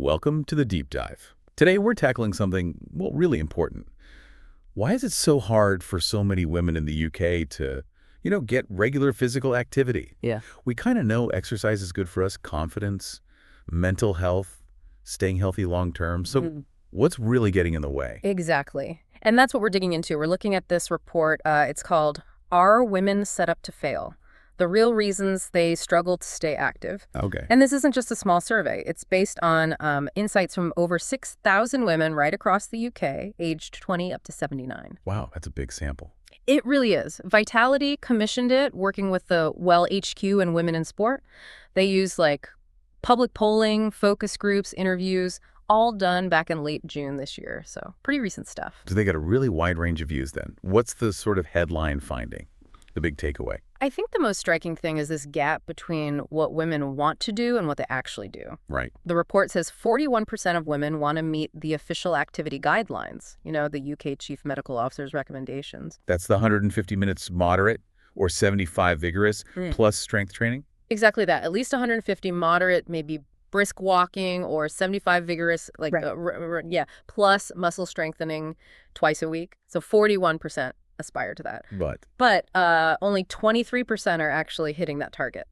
Welcome to the Deep Dive. Today we're tackling something, well, really important. Why is it so hard for so many women in the UK to, get regular physical activity? Yeah. We kind of know exercise is good for us, confidence, mental health, staying healthy long term. So what's really getting in the way? Exactly. And that's what we're digging into. We're looking at this report. It's called Are Women Set Up to Fail? The Real Reasons They Struggle to Stay Active. Okay. And this isn't just a small survey. It's based on insights from over 6,000 women right across the UK, aged 20 up to 79. Wow, that's a big sample. It really is. Vitality commissioned it, working with the Well HQ and Women in Sport. They use public polling, focus groups, interviews, all done back in late June this year. So pretty recent stuff. So they got a really wide range of views then. What's the sort of headline finding, the big takeaway? I think the most striking thing is this gap between what women want to do and what they actually do. Right. The report says 41% of women want to meet the official activity guidelines, the UK Chief Medical Officer's recommendations. That's the 150 minutes moderate or 75 vigorous plus strength training? Exactly that. At least 150 moderate, maybe brisk walking, or 75 vigorous, plus muscle strengthening twice a week. So 41% aspire to that. But only 23% are actually hitting that target,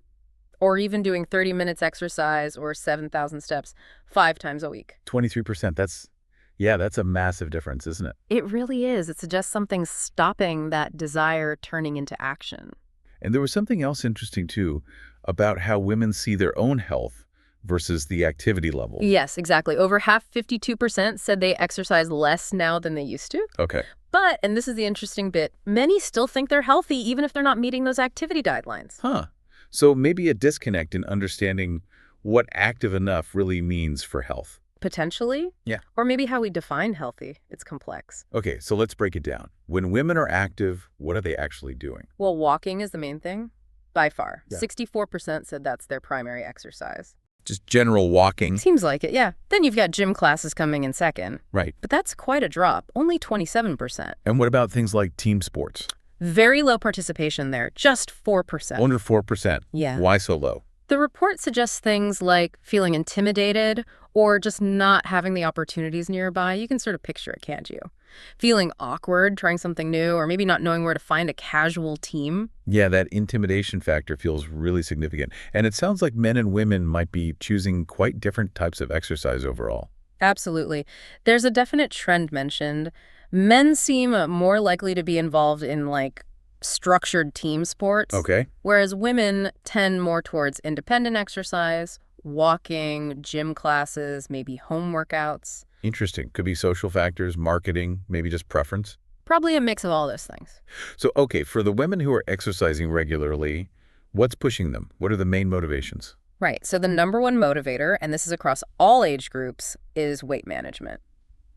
or even doing 30 minutes exercise or 7,000 steps 5 times a week. 23%, that's a massive difference, isn't it? It really is. It suggests something's stopping that desire turning into action. And there was something else interesting, too, about how women see their own health versus the activity level. Yes, exactly. Over half, 52%, said they exercise less now than they used to. Okay. But, and this is the interesting bit, many still think they're healthy even if they're not meeting those activity guidelines. Huh. So maybe a disconnect in understanding what active enough really means for health. Potentially. Yeah. Or maybe how we define healthy. It's complex. Okay, so let's break it down. When women are active, what are they actually doing? Well, walking is the main thing, by far. Yeah. 64% said that's their primary exercise. Just general walking. Seems like it, yeah. Then you've got gym classes coming in second. Right. But that's quite a drop, only 27%. And what about things like team sports? Very low participation there, just 4%. Under 4%. Yeah. Why so low? The report suggests things like feeling intimidated or just not having the opportunities nearby. You can sort of picture it, can't you? Feeling awkward, trying something new, or maybe not knowing where to find a casual team. Yeah, that intimidation factor feels really significant. And it sounds like men and women might be choosing quite different types of exercise overall. Absolutely. There's a definite trend mentioned. Men seem more likely to be involved in, structured team sports. Okay. Whereas women tend more towards independent exercise, walking, gym classes, maybe home workouts. Interesting. Could be social factors, marketing, maybe just preference. Probably a mix of all those things. So, okay, for the women who are exercising regularly, what's pushing them? What are the main motivations? Right. So the number one motivator, and this is across all age groups, is weight management.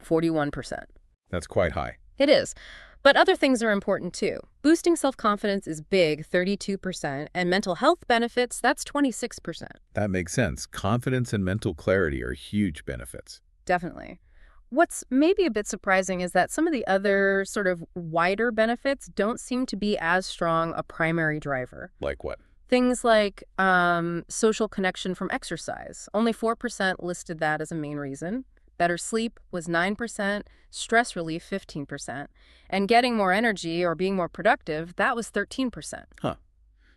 41%. That's quite high. It is. But other things are important too. Boosting self-confidence is big, 32%, and mental health benefits, that's 26%. That makes sense. Confidence and mental clarity are huge benefits. Definitely. What's maybe a bit surprising is that some of the other sort of wider benefits don't seem to be as strong a primary driver. Like what? Things like social connection from exercise. Only 4% listed that as a main reason. Better sleep was 9%, stress relief 15%, and getting more energy or being more productive, that was 13%. Huh.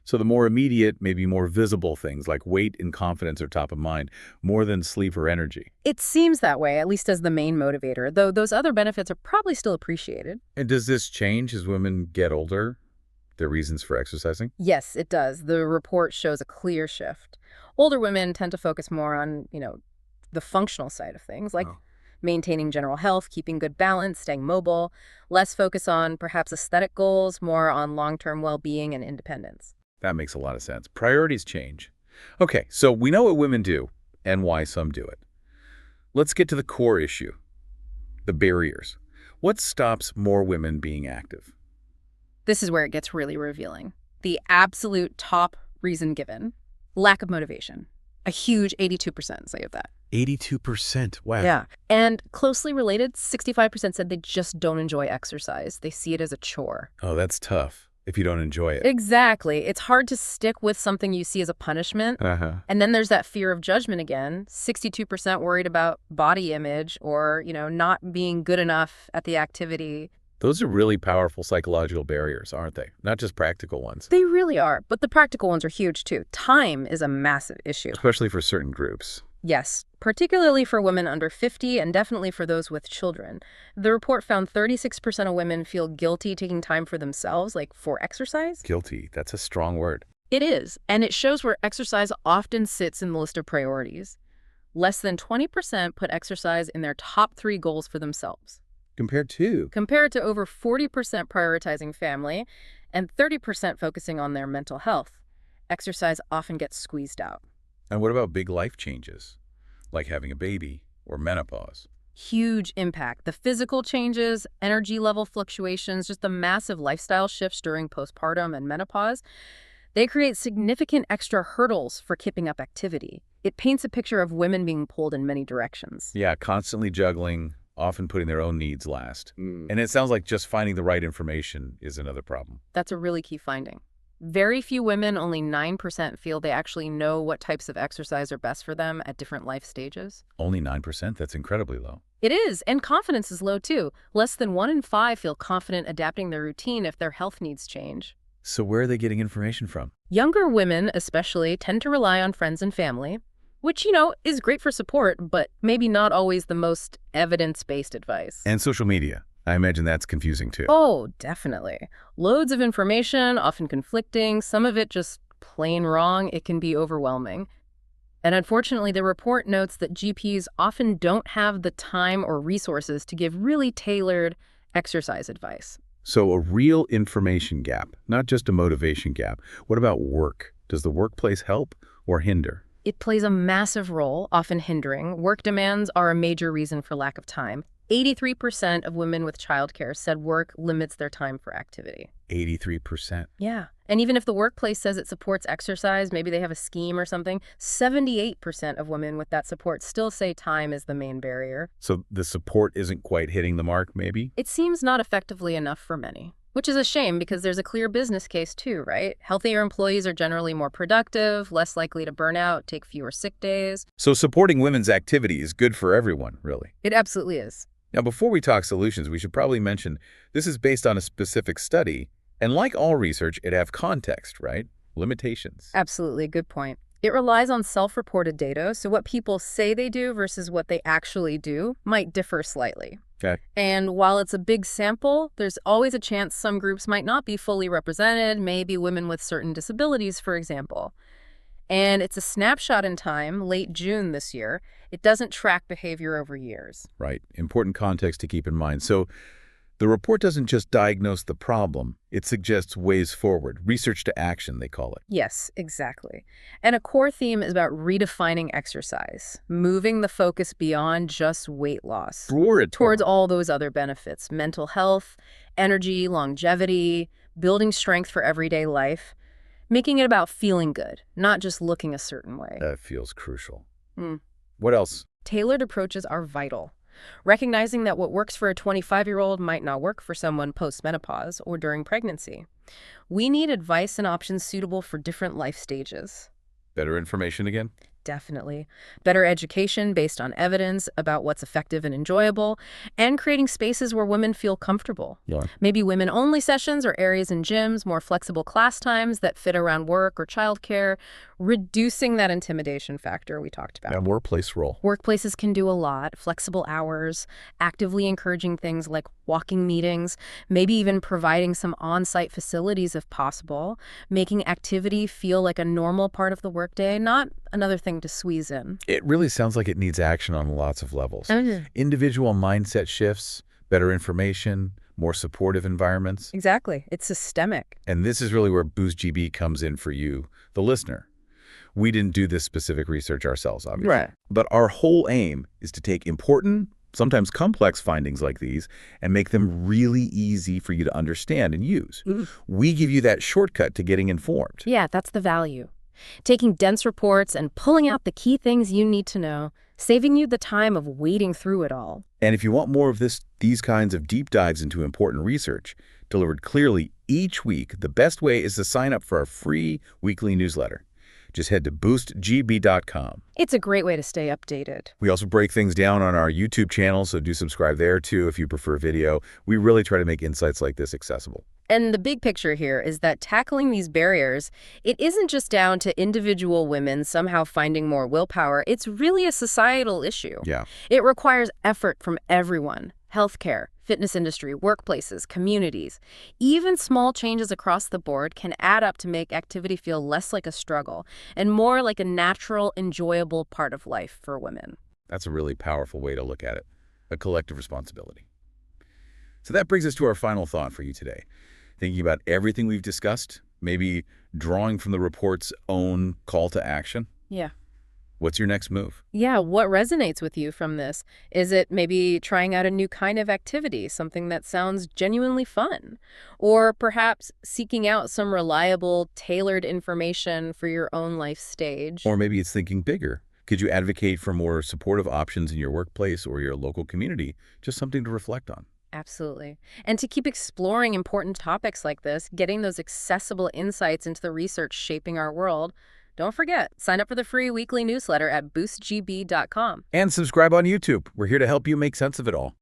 So the more immediate, maybe more visible things like weight and confidence are top of mind, more than sleep or energy. It seems that way, at least as the main motivator, though those other benefits are probably still appreciated. And does this change as women get older, their reasons for exercising? Yes, it does. The report shows a clear shift. Older women tend to focus more on, the functional side of things, like maintaining general health, keeping good balance, staying mobile, less focus on perhaps aesthetic goals, more on long-term well-being and independence. That makes a lot of sense. Priorities change. Okay, so we know what women do and why some do it. Let's get to the core issue, the barriers. What stops more women being active? This is where it gets really revealing. The absolute top reason given, lack of motivation. A huge 82% say of that. 82%. Wow. Yeah. And closely related, 65% said they just don't enjoy exercise. They see it as a chore. Oh, that's tough. if you don't enjoy it. Exactly. It's hard to stick with something you see as a punishment. And then there's that fear of judgment again. 62% worried about body image or, not being good enough at the activity. Those are really powerful psychological barriers, aren't they? Not just practical ones. They really are. But the practical ones are huge, too. Time is a massive issue. Especially for certain groups. Yes, particularly for women under 50 and definitely for those with children. The report found 36% of women feel guilty taking time for themselves, like for exercise. Guilty. That's a strong word. It is, and it shows where exercise often sits in the list of priorities. Less than 20% put exercise in their top 3 goals for themselves. Compared to over 40% prioritizing family and 30% focusing on their mental health. Exercise often gets squeezed out. And what about big life changes, like having a baby or menopause? Huge impact. The physical changes, energy level fluctuations, just the massive lifestyle shifts during postpartum and menopause, they create significant extra hurdles for keeping up activity. It paints a picture of women being pulled in many directions. Yeah, constantly juggling, often putting their own needs last. And it sounds like just finding the right information is another problem. That's a really key finding. Very few women, only 9%, feel they actually know what types of exercise are best for them at different life stages. Only 9%? That's incredibly low. It is, and confidence is low too. Less than 1 in 5 feel confident adapting their routine if their health needs change. So where are they getting information from? Younger women, especially, tend to rely on friends and family, which, is great for support, but maybe not always the most evidence-based advice. And social media. I imagine that's confusing too. Oh, definitely. Loads of information, often conflicting, some of it just plain wrong. It can be overwhelming. And unfortunately, the report notes that GPs often don't have the time or resources to give really tailored exercise advice. So a real information gap, not just a motivation gap. What about work? Does the workplace help or hinder? It plays a massive role, often hindering. Work demands are a major reason for lack of time. 83% of women with childcare said work limits their time for activity. 83%? Yeah. And even if the workplace says it supports exercise, maybe they have a scheme or something, 78% of women with that support still say time is the main barrier. So the support isn't quite hitting the mark, maybe? It seems not effectively enough for many. Which is a shame because there's a clear business case too, right? Healthier employees are generally more productive, less likely to burn out, take fewer sick days. So supporting women's activity is good for everyone, really. It absolutely is. Now, before we talk solutions, we should probably mention this is based on a specific study, and like all research, it have context, right? Limitations. Absolutely, good point. It relies on self-reported data, so what people say they do versus what they actually do might differ slightly. Okay. And while it's a big sample, there's always a chance some groups might not be fully represented, maybe women with certain disabilities, for example. And it's a snapshot in time, late June this year. It doesn't track behavior over years. Right. Important context to keep in mind. So the report doesn't just diagnose the problem. It suggests ways forward. Research to action, they call it. Yes, exactly. And a core theme is about redefining exercise, moving the focus beyond just weight loss towards all those other benefits, mental health, energy, longevity, building strength for everyday life. Making it about feeling good, not just looking a certain way. That feels crucial. What else? Tailored approaches are vital. Recognizing that what works for a 25-year-old might not work for someone post-menopause or during pregnancy. We need advice and options suitable for different life stages. Better information again? Definitely. Better education based on evidence about what's effective and enjoyable, and creating spaces where women feel comfortable. Yeah. Maybe women-only sessions or areas in gyms, more flexible class times that fit around work or childcare, reducing that intimidation factor we talked about. And workplace role. Workplaces can do a lot, flexible hours, actively encouraging things like walking meetings, maybe even providing some on-site facilities if possible, making activity feel like a normal part of the workday, not another thing to squeeze in. It really sounds like it needs action on lots of levels. Individual mindset shifts, better information, more supportive environments. Exactly. It's systemic. And this is really where Boost GB comes in for you, the listener. We didn't do this specific research ourselves, obviously. Right. But our whole aim is to take important, sometimes complex findings like these and make them really easy for you to understand and use. We give you that shortcut to getting informed. Yeah, that's the value. Taking dense reports and pulling out the key things you need to know, saving you the time of wading through it all. And if you want more of these kinds of deep dives into important research, delivered clearly each week. The best way is to sign up for our free weekly newsletter. Just head to boostgb.com. It's a great way to stay updated. We also break things down on our YouTube channel, so do subscribe there too if you prefer video. We really try to make insights like this accessible. And the big picture here is that tackling these barriers, it isn't just down to individual women somehow finding more willpower. It's really a societal issue. Yeah. It requires effort from everyone: healthcare, fitness industry, workplaces, communities. Even small changes across the board can add up to make activity feel less like a struggle and more like a natural, enjoyable part of life for women. That's a really powerful way to look at it, a collective responsibility. So that brings us to our final thought for you today. Thinking about everything we've discussed, maybe drawing from the report's own call to action. Yeah. What's your next move? Yeah, what resonates with you from this? Is it maybe trying out a new kind of activity, something that sounds genuinely fun? Or perhaps seeking out some reliable, tailored information for your own life stage? Or maybe it's thinking bigger. Could you advocate for more supportive options in your workplace or your local community? Just something to reflect on. Absolutely. And to keep exploring important topics like this, getting those accessible insights into the research shaping our world, don't forget, sign up for the free weekly newsletter at boostgb.com. And subscribe on YouTube. We're here to help you make sense of it all.